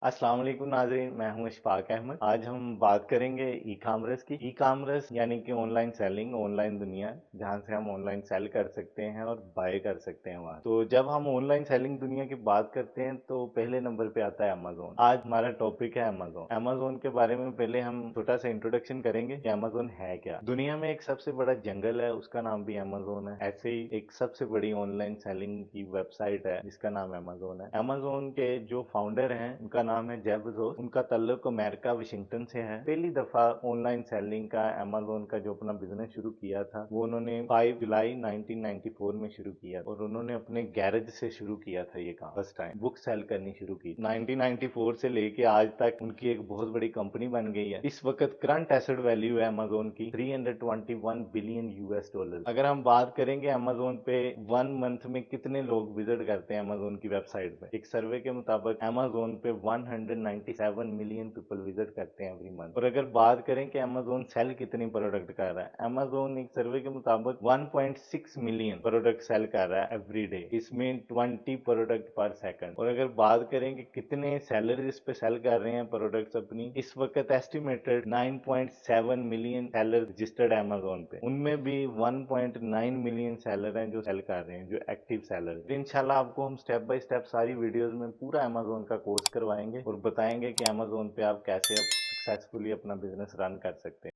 अस्सलाम वालेकुम नाज़रीन, मैं हूं इशफाक अहमद। आज हम बात करेंगे ई कामर्स की। ई कामर्स यानी कि ऑनलाइन सेलिंग, ऑनलाइन दुनिया, जहां से हम ऑनलाइन सेल कर सकते हैं और बाय कर सकते हैं वहां। तो जब हम ऑनलाइन सेलिंग दुनिया की बात करते हैं तो पहले नंबर पे आता है अमेजोन। आज हमारा टॉपिक है अमेजोन। अमेजोन के बारे में पहले हम छोटा सा इंट्रोडक्शन करेंगे कि अमेजोन है क्या। दुनिया में एक सबसे बड़ा जंगल है, उसका नाम भी अमेजोन है। ऐसे ही एक सबसे बड़ी ऑनलाइन सेलिंग की वेबसाइट है जिसका नाम अमेजोन है। अमेजोन के जो फाउंडर हैं उनका नाम है जेफ बेजोस। उनका ताल्लुक अमेरिका वाशिंगटन से है। पहली दफा ऑनलाइन सेलिंग का अमेजोन का जो अपना बिजनेस शुरू किया था वो उन्होंने 5 जुलाई 1994 में शुरू किया और उन्होंने अपने गैरेज से शुरू किया था ये काम। फर्स्ट टाइम बुक सेल करनी शुरू की 1994 से लेके आज तक उनकी एक बहुत बड़ी कंपनी बन गई है। इस वक्त करंट एसेट वैल्यू है अमेजोन की 321 बिलियन यूएस डॉलर। अगर हम बात करेंगे अमेजोन पे 1 मंथ में कितने लोग विजिट करते हैं अमेजोन की वेबसाइट पे, एक सर्वे के मुताबिक अमेजोन पे 197 मिलियन पीपल विजिट करते हैं एवरी मंथ। और अगर बात करें कि अमेजोन सेल कितनी प्रोडक्ट कर रहा है, अमेजोन एक सर्वे के मुताबिक 1.6 मिलियन प्रोडक्ट सेल कर रहा है एवरी डे। इसमें 20 प्रोडक्ट पर सेकंड। और अगर बात करें कि कितने सेलर इस पे सेल कर रहे हैं प्रोडक्ट्स अपनी, इस वक्त estimated 9.7 million seller registered Amazon पे। उनमें भी 1.9 मिलियन सेलर हैं जो सेल कर रहे हैं, जो एक्टिव सेलर। तो इंशाल्लाह आपको हम स्टेप बाय स्टेप सारी वीडियोस में पूरा अमेजोन का कोर्स करवाएंगे और बताएंगे कि अमेजोन पे आप कैसे सक्सेसफुली अपना बिजनेस रन कर सकते हैं।